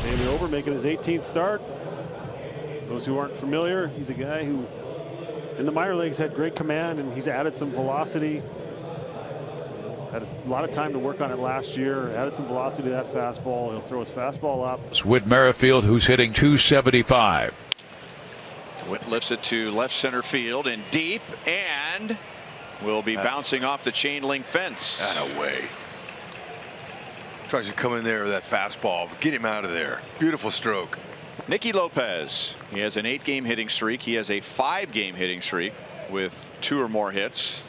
Maybe over, making his 18th start. Those who aren't familiar, he's a guy who in the minor leagues had great command, and he's added some velocity. Had a lot of time to work on it last year. Added some velocity to that fastball. He'll throw his fastball up. It's Whit Merrifield, who's hitting .275. Whit lifts it to left center field and deep, and will be bouncing off the chain link fence. No way. Tries to come in there with that fastball, but get him out of there. Beautiful stroke. Nicky Lopez. He has an 8-game hitting streak. He has a 5-game hitting streak with 2 or more hits.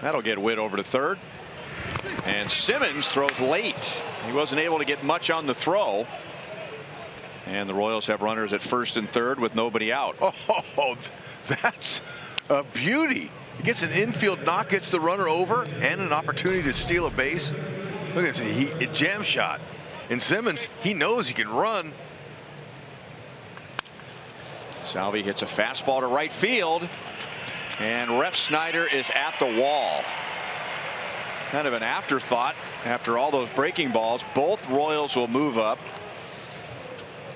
That'll get Whit over to third. And Simmons throws late. He wasn't able to get much on the throw. And the Royals have runners at first and third with nobody out. Oh, that's a beauty. He gets an infield knock, gets the runner over, and an opportunity to steal a base. Look at this, a jam shot. And Simmons, he knows he can run. Salvi hits a fastball to right field, and Ref Snyder is at the wall. It's kind of an afterthought after all those breaking balls. Both Royals will move up.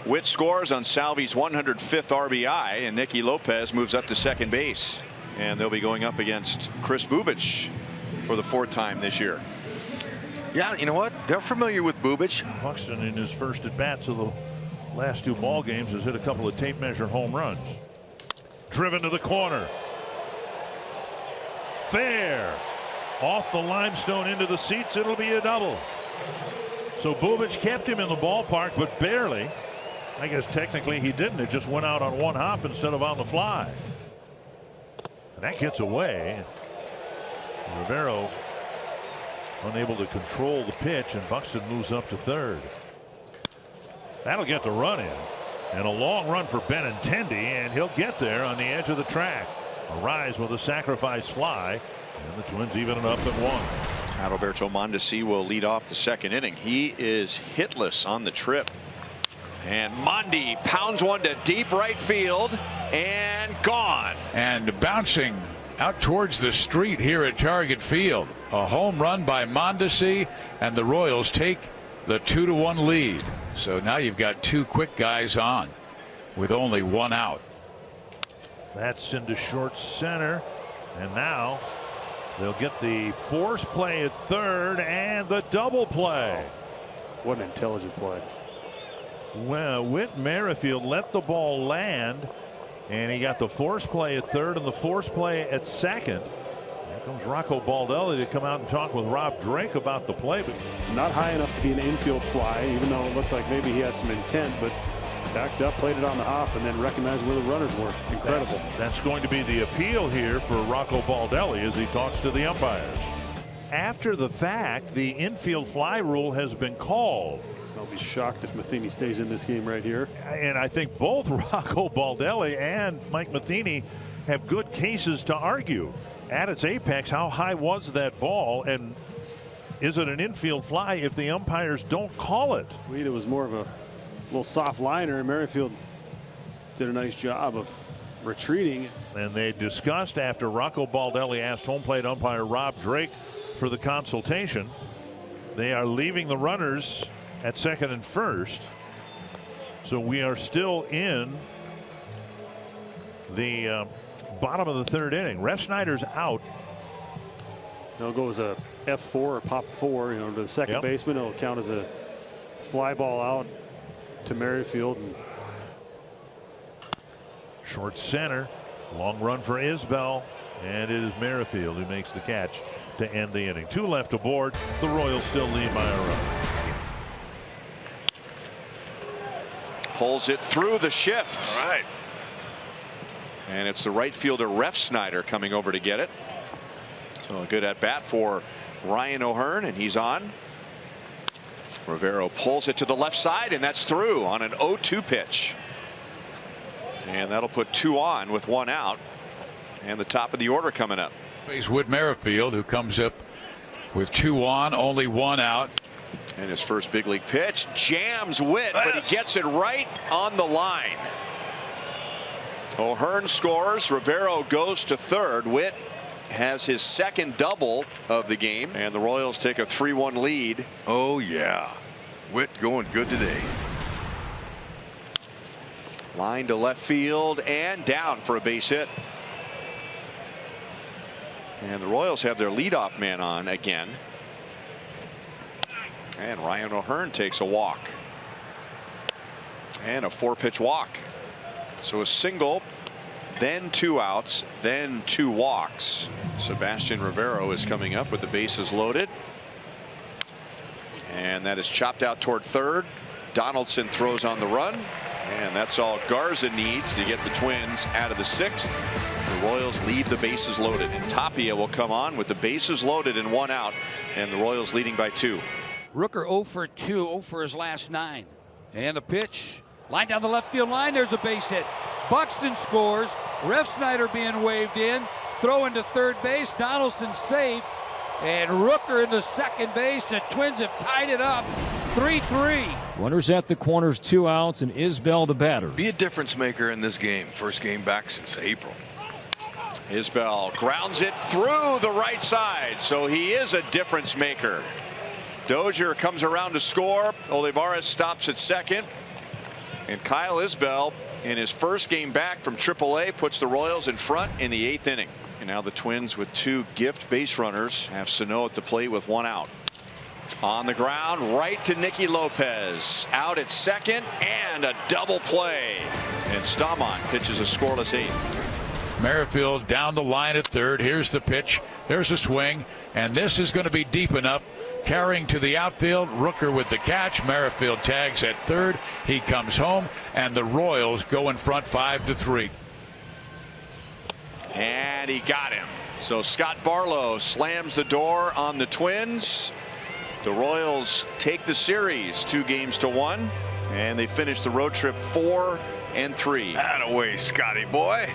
Whit scores on Salvi's 105th RBI, and Nicky Lopez moves up to second base. And they'll be going up against Chris Bubic for the 4th time this year. Yeah, you know what? They're familiar with Bubic. Buxton, in his first at bats of the last 2 ball games, has hit a couple of tape measure home runs. Driven to the corner. Fair. Off the limestone into the seats. It'll be a double. So Bubic kept him in the ballpark, but barely. I guess technically he didn't. It just went out on 1 hop instead of on the fly. And that gets away. Rivero unable to control the pitch, and Buxton moves up to third. That'll get the run in, and a long run for Benintendi, and he'll get there on the edge of the track. Arise with a sacrifice fly, and the Twins even it up at 1. Adalberto Mondesi will lead off the 2nd inning. He is hitless on the trip. And Mondi pounds one to deep right field, and gone. And bouncing out towards the street here at Target Field. A home run by Mondesi, and the Royals take the 2-1 lead. So now you've got 2 quick guys on with only 1 out. That's into short center, and now they'll get the force play at third and the double play. What an intelligent play. Well, Whit Merrifield let the ball land, and he got the force play at third and the force play at second. Here comes Rocco Baldelli to come out and talk with Rob Drake about the play. But not high enough to be an infield fly, even though it looked like maybe he had some intent, but backed up, played it on the hop, and then recognized where the runners were. Incredible. That's going to be the appeal here for Rocco Baldelli as he talks to the umpires. After the fact, the infield fly rule has been called. I'll be shocked if Matheny stays in this game right here. And I think both Rocco Baldelli and Mike Matheny have good cases to argue. At its apex, how high was that ball, and is it an infield fly if the umpires don't call it? It was more of a little soft liner, and Merrifield did a nice job of retreating. And they discussed after Rocco Baldelli asked home plate umpire Rob Drake for the consultation. They are leaving the runners at second and first. So we are still in the bottom of the 3rd inning. Ref Snyder's out. It'll go as a F4 or pop 4, to the second baseman. It'll count as a fly ball out to Merrifield. Short center, long run for Isbell, and it is Merrifield who makes the catch to end the inning. 2 left aboard. The Royals still lead by a run. Pulls it through the shift. All right. And it's the right fielder Ref Snyder coming over to get it. So a good at bat for Ryan O'Hearn, and he's on. Rivero pulls it to the left side, and that's through on an 0-2 pitch. And that'll put 2 on with 1 out. And the top of the order coming up. Face Whit Merrifield, who comes up with 2 on, only 1 out. And his first big league pitch jams Whit, but he gets it right on the line. O'Hearn scores. Rivero goes to third. Whit has his 2nd double of the game, and the Royals take a 3-1 lead. Oh yeah. Whit going good today. Line to left field and down for a base hit. And the Royals have their leadoff man on again. And Ryan O'Hearn takes a walk. And a 4-pitch walk. So a single, then 2 outs, then 2 walks. Sebastian Rivero is coming up with the bases loaded. And that is chopped out toward third. Donaldson throws on the run. And that's all Garza needs to get the Twins out of the 6th. The Royals leave the bases loaded. And Tapia will come on with the bases loaded and 1 out. And the Royals leading by 2. Rooker 0 for 2, 0 for his last 9. And a pitch. Line down the left field line. There's a base hit. Buxton scores. Refsnyder being waved in. Throw into third base. Donaldson safe. And Rooker into second base. The Twins have tied it up 3-3. Runners at the corners, 2 outs, and Isbell the batter. Be a difference maker in this game. First game back since April. Isbell grounds it through the right side. So he is a difference maker. Dozier comes around to score. Olivares stops at second. And Kyle Isbell, in his first game back from AAA, puts the Royals in front in the 8th inning. And now the Twins with 2 gift base runners have Sano at the plate with 1 out. On the ground, right to Nicky Lopez. Out at second, and a double play. And Stamont pitches a scoreless 8th. Merrifield down the line at third. Here's the pitch. There's a swing. And this is going to be deep enough. Carrying to the outfield. Rooker with the catch. Merrifield tags at third. He comes home. And the Royals go in front 5-3. And he got him. So Scott Barlow slams the door on the Twins. The Royals take the series 2-1. And they finish the road trip 4-3. Attaway, Scotty boy.